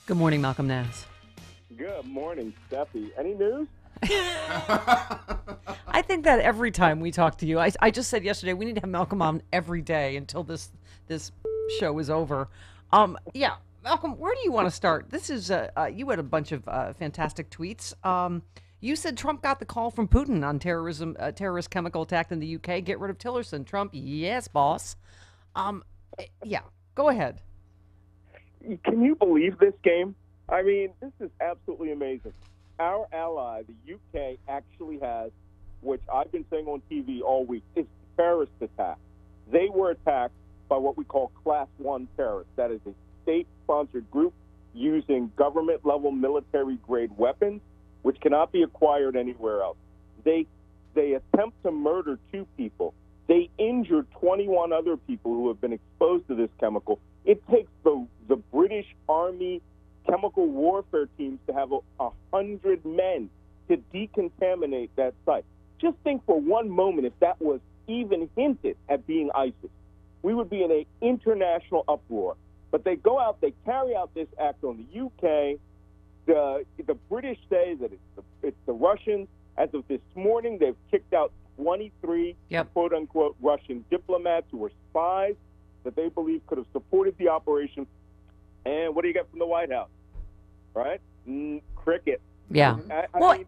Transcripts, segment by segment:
Good morning, Malcolm Nance. Good morning, Steffi. Any news? I think that every time we talk to you, I just said yesterday we need to have Malcolm on every day until this show is over. Yeah, Malcolm, where do you want to start? This is you had a bunch of fantastic tweets. You said Trump got the call from Putin on terrorist chemical attack in the UK. Get rid of Tillerson. Trump, yes, boss. Yeah, go ahead. Can you believe this game? I mean, this is absolutely amazing. Our ally, the UK, actually has, which I've been saying on TV all week, is terrorist attack. They were attacked by what we call Class 1 terrorists. That is a state-sponsored group using government-level military-grade weapons, which cannot be acquired anywhere else. They attempt to murder 2 people. They injured 21 other people who have been exposed to this chemical. It takes the British Army chemical warfare teams to have 100 men to decontaminate that site. Just think for one moment if that was even hinted at being ISIS. We would be in an international uproar. But they go out, they carry out this act on the UK. The British say that it's the Russians. As of this morning, they've kicked out 23 quote-unquote Russian diplomats who were spies that they believe could have supported the operation. And what do you get from the White House? Right? Cricket. Yeah. I mean,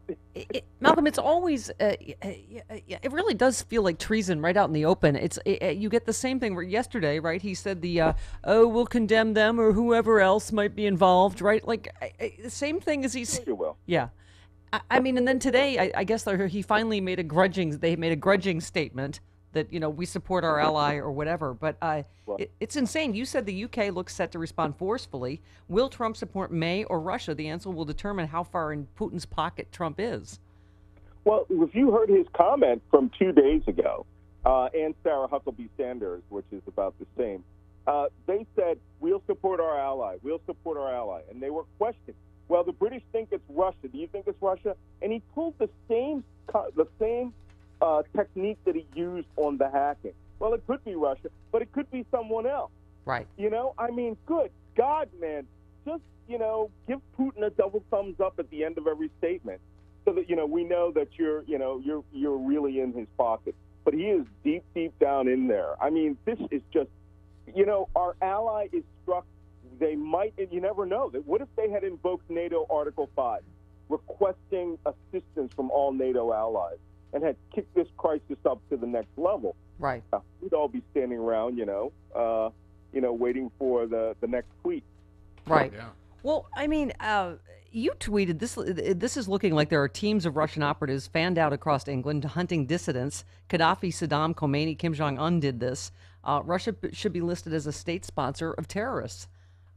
Malcolm, it's always it really does feel like treason right out in the open. You get the same thing where yesterday, right? He said we'll condemn them or whoever else might be involved, right? Like the same thing as he's. you will. Yeah. I mean, and then today, I guess he finally made they made a grudging statement that, we support our ally or whatever. But it's insane. You said the UK looks set to respond forcefully. Will Trump support May or Russia? The answer will determine how far in Putin's pocket Trump is. Well, if you heard his comment from 2 days ago, and Sarah Huckabee Sanders, which is about the same, they said, we'll support our ally. We'll support our ally. And they were questioned. Well, the British think it's Russia. Do you think it's Russia? And he pulled the same technique that he used on the hacking. Well, it could be Russia, but it could be someone else. Right. I mean, good God, man, just, give Putin a double thumbs up at the end of every statement so that, we know that you're really in his pocket. But he is deep, deep down in there. I mean, this is just, our ally is struck. They might, and you never know. What if they had invoked NATO Article 5, requesting assistance from all NATO allies, and had kicked this crisis up to the next level? Right. We'd all be standing around, waiting for the next tweet. Right. Yeah. Well, I mean, you tweeted this. This is looking like there are teams of Russian operatives fanned out across England hunting dissidents. Gaddafi, Saddam, Khomeini, Kim Jong-un did this. Russia should be listed as a state sponsor of terrorists.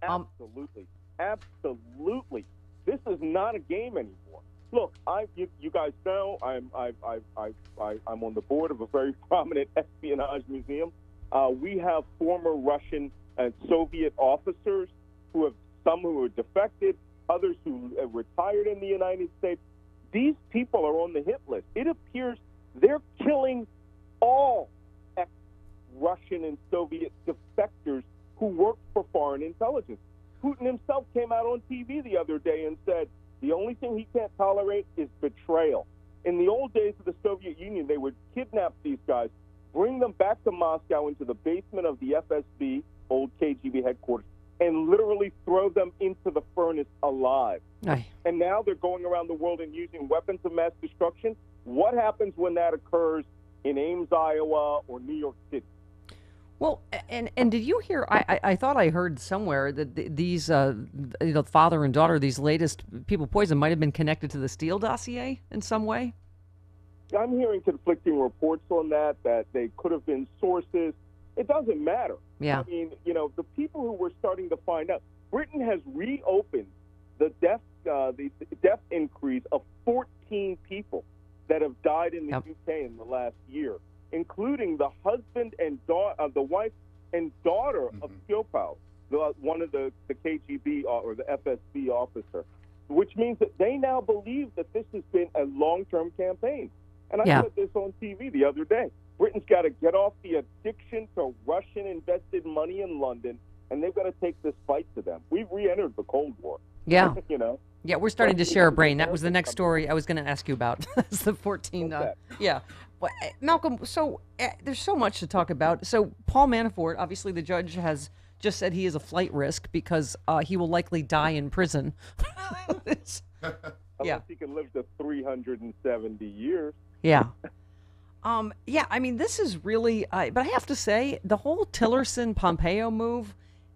Absolutely. Absolutely. This is not a game anymore. Look, you guys know I'm on the board of a very prominent espionage museum. We have former Russian and Soviet officers some who have defected, others who have retired in the United States. These people are on the hit list. It appears they're killing all ex-Russian and Soviet defectors who worked for foreign intelligence. Putin himself came out on TV the other day and said the only thing he can't tolerate is betrayal. In the old days of the Soviet Union, they would kidnap these guys, bring them back to Moscow into the basement of the FSB, old KGB headquarters, and literally throw them into the furnace alive. Aye. And now they're going around the world and using weapons of mass destruction. What happens when that occurs in Ames, Iowa, or New York City? Well, and did you hear? I thought I heard somewhere that these father and daughter, these latest people poisoned, might have been connected to the Steele dossier in some way. I'm hearing conflicting reports on that they could have been sources. It doesn't matter. Yeah. I mean, the people who were starting to find out. Britain has reopened the death increase of 14 people that have died in the UK in the last year, including the husband and the wife and daughter of Skopal, one of the KGB or the FSB officer, which means that they now believe that this has been a long-term campaign. And I said this on TV the other day. Britain's got to get off the addiction to Russian-invested money in London, and they've got to take this fight to them. We've re-entered the Cold War. Yeah. You know, Yeah, we're starting to share a brain. That was the next Americans story I was going to ask you about. It's the 14. What's that? Yeah. Well, Malcolm, so there's so much to talk about. So Paul Manafort, obviously the judge has just said he is a flight risk because he will likely die in prison. It's- yeah. Unless he can live to 370 years. Yeah. Yeah, I mean, this is really, but I have to say, the whole Tillerson Pompeo move,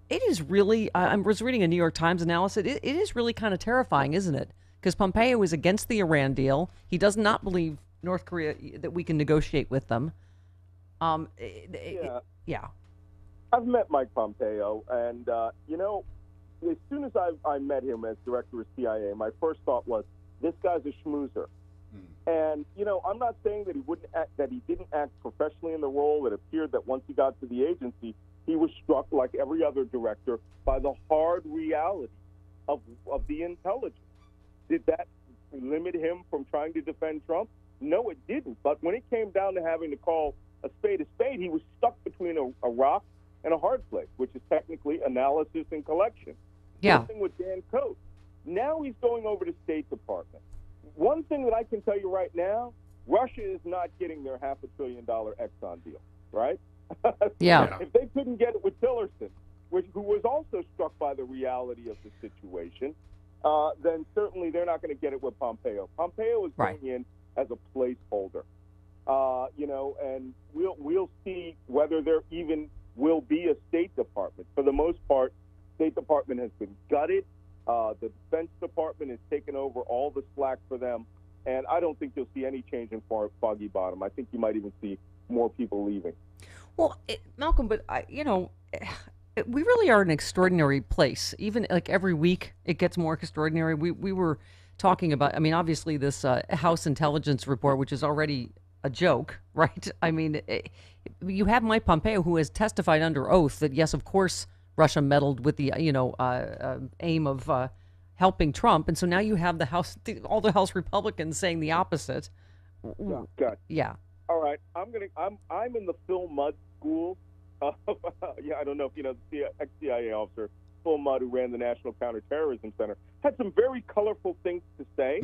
it is really, I was reading a New York Times analysis, it is really kind of terrifying, isn't it? Because Pompeo is against the Iran deal. He does not believe North Korea, that we can negotiate with them. Yeah. Yeah. I've met Mike Pompeo, and, you know, as soon as I met him as director of CIA, my first thought was, this guy's a schmoozer. And, you know, I'm not saying that he didn't act professionally in the role. It appeared that once he got to the agency, he was struck, like every other director, by the hard reality of the intelligence. Did that limit him from trying to defend Trump? No, it didn't. But when it came down to having to call a spade, he was stuck between a rock and a hard place, which is technically analysis and collection. Yeah. Same thing with Dan Coates. Now he's going over to State Department. One thing that I can tell you right now, Russia is not getting their $500 billion Exxon deal, right? Yeah. If they couldn't get it with Tillerson, who was also struck by the reality of the situation, then certainly they're not going to get it with Pompeo. Pompeo is going in as a placeholder, you know, and we'll see whether there even will be a State Department. For the most part, State Department has been gutted. The Defense Department has taken over all the slack for them, and I don't think you'll see any change in Foggy Bottom. I think you might even see more people leaving. Well, Malcolm, but you know, we really are an extraordinary place. Even like every week, it gets more extraordinary. We were talking about. I mean, obviously, this House Intelligence report, which is already a joke, right? I mean, you have Mike Pompeo, who has testified under oath that yes, of course, Russia meddled with the aim of helping Trump, and so now you have the House, all the House Republicans saying the opposite. Oh, God. Yeah. All right, I'm in the Phil Mudd school. Yeah, I don't know if you know the ex-CIA officer Phil Mudd, who ran the National Counterterrorism Center, had some very colorful things to say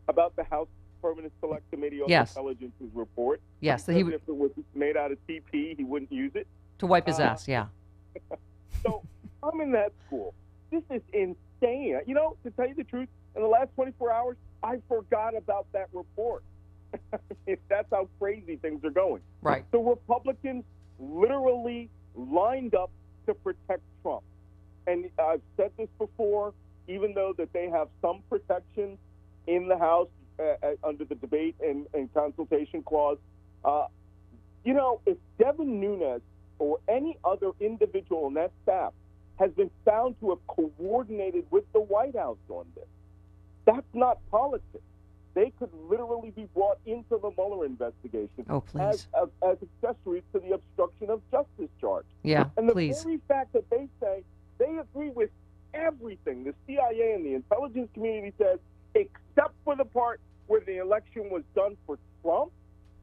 about the House Permanent Select Committee on Intelligence's report. Yes, that if it was made out of TP, he wouldn't use it to wipe his ass. Yeah. So I'm in that school. This is insane. You know, to tell you the truth, in the last 24 hours, I forgot about that report. That's how crazy things are going. Right. The Republicans literally lined up to protect Trump. And I've said this before, even though that they have some protections in the House under the debate and consultation clause, you know, if Devin Nunes or any other individual in that staff has been found to have coordinated with the White House on this, that's not politics. They could literally be brought into the Mueller investigation as accessories to the obstruction of justice charge. Yeah, and the please. very fact that they say they agree with everything the CIA and the intelligence community says, except for the part where the election was done for Trump,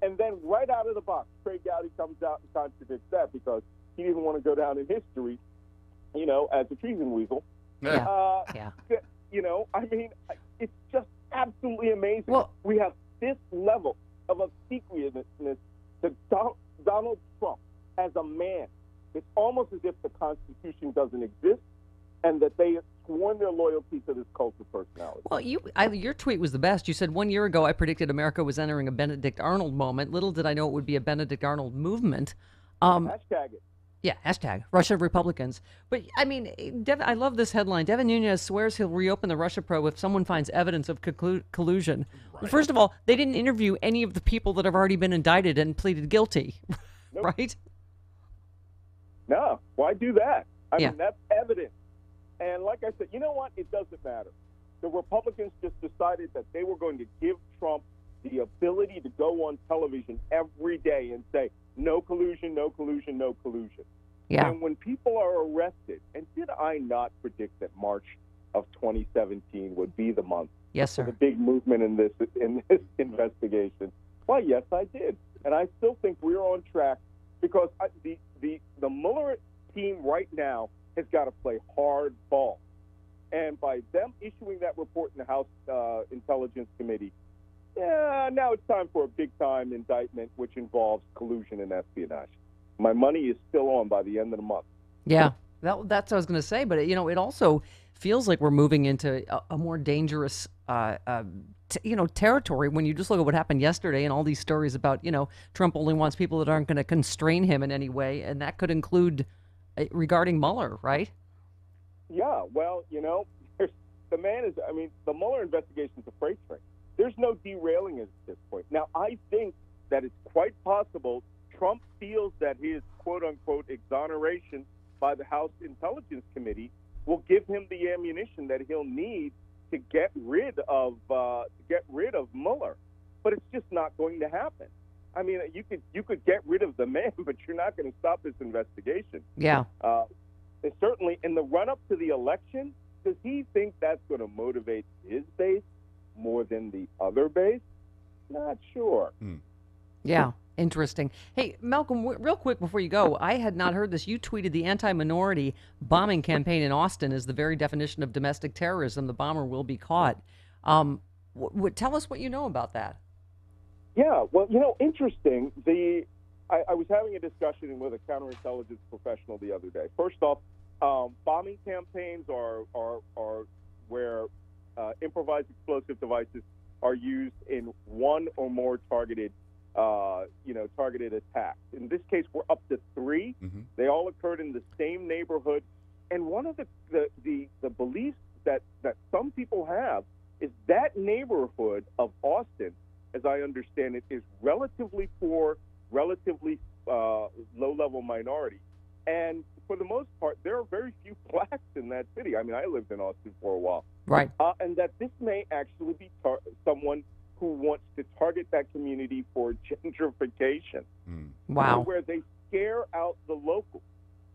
and then right out of the box, Trey Gowdy comes out and contradicts that because he didn't want to go down in history, you know, as a treason weasel. Yeah. You know, I mean, it's just absolutely amazing. Well, we have this level of obsequiousness to Donald Trump as a man. It's almost as if the Constitution doesn't exist and that they have sworn their loyalty to this cult of personality. Well, your tweet was the best. You said 1 year ago I predicted America was entering a Benedict Arnold moment. Little did I know it would be a Benedict Arnold movement. Hashtag it. Yeah, hashtag Russia Republicans. But, I mean, I love this headline. Devin Nunes swears he'll reopen the Russia probe if someone finds evidence of collusion. Right. Well, first of all, they didn't interview any of the people that have already been indicted and pleaded guilty, nope. Right? No, why do that? I mean, that's evidence. And like I said, you know what? It doesn't matter. The Republicans just decided that they were going to give Trump the ability to go on television every day and say, no collusion, no collusion, no collusion. Yeah. And when people are arrested, and did I not predict that March of 2017 would be the month yes, sir. for the big movement in this investigation? Well, yes, I did. And I still think we're on track because the Mueller team right now has got to play hard ball. And by them issuing that report in the House Intelligence Committee, yeah, now it's time for a big-time indictment, which involves collusion and espionage. My money is still on by the end of the month. Yeah, that's what I was going to say. But it also feels like we're moving into a more dangerous, territory when you just look at what happened yesterday and all these stories about, Trump only wants people that aren't going to constrain him in any way, and that could include regarding Mueller, right? Yeah, well, the man is. I mean, the Mueller investigation is a freight train. There's no derailing it at this point. Now, I think that it's quite possible Trump feels that his quote-unquote exoneration by the House Intelligence Committee will give him the ammunition that he'll need to get rid of Mueller. But it's just not going to happen. I mean, you could get rid of the man, but you're not going to stop this investigation. Yeah. And certainly in the run-up to the election, does he think that's going to motivate his base more than the other base? Not sure. Yeah, interesting. Hey, Malcolm, real quick before you go, I had not heard this. You tweeted the anti-minority bombing campaign in Austin is the very definition of domestic terrorism. The bomber will be caught. Tell us what you know about that. Yeah, well, interesting. I was having a discussion with a counterintelligence professional the other day. First off, bombing campaigns are where improvised explosive devices are used in one or more targeted attacks. In this case, we're up to 3. Mm-hmm. They all occurred in the same neighborhood, and one of the beliefs that some people have is that neighborhood of Austin, as I understand it, is relatively poor, relatively low-level minority. And for the most part, there are very few blacks in that city. I mean, I lived in Austin for a while. Right. And that this may actually be someone who wants to target that community for gentrification. Wow. Where they scare out the locals.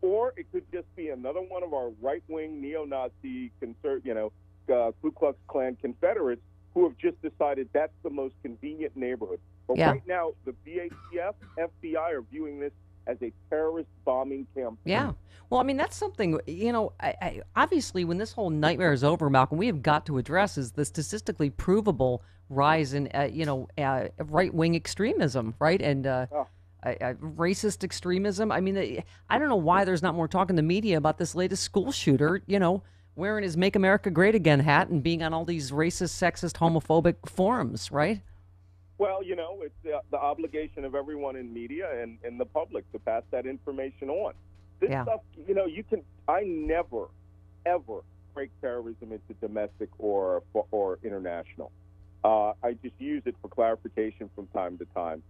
Or it could just be another one of our right-wing neo-Nazi, Ku Klux Klan Confederates who have just decided that's the most convenient neighborhood. But right now, the BATF, FBI are viewing this as a terrorist bombing campaign. Yeah. Well, I mean, that's something, obviously when this whole nightmare is over, Malcolm, we have got to address is the statistically provable rise in, right-wing extremism, right? And racist extremism. I mean, I don't know why there's not more talk in the media about this latest school shooter, wearing his Make America Great Again hat and being on all these racist, sexist, homophobic forums, right? Well, it's the obligation of everyone in media and the public to pass that information on. This stuff, I never, ever break terrorism into domestic or international. I just use it for clarification from time to time.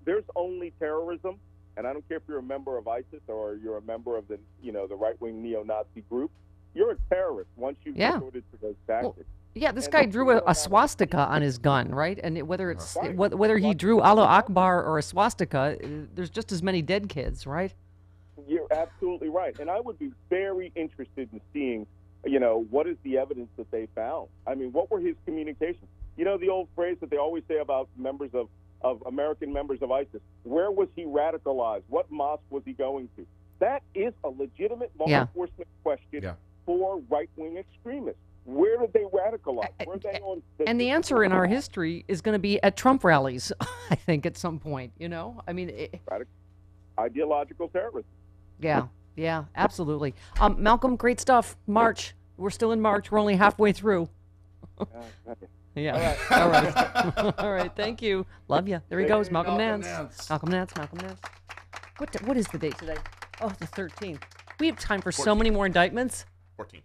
There's only terrorism, and I don't care if you're a member of ISIS or you're a member of the right-wing neo-Nazi group. You're a terrorist once you've resorted to those tactics. Well, yeah, this guy drew a swastika on his gun, right? And whether he drew Allah Akbar or a swastika, there's just as many dead kids, right? You're absolutely right. And I would be very interested in seeing, what is the evidence that they found? I mean, what were his communications? The old phrase that they always say about members of American members of ISIS, where was he radicalized? What mosque was he going to? That is a legitimate law enforcement question for right-wing extremists. Where did they radicalize? Were they on and the answer in our history is going to be at Trump rallies, I think, at some point, I mean... ideological terrorism. Yeah, absolutely. Malcolm, great stuff. March. We're still in March. We're only halfway through. Yeah. All right. All right. Thank you. Love you. There he goes, Malcolm Nance. Malcolm Nance. What is the date today? Oh, the 13th. We have time for so many more indictments. 14th.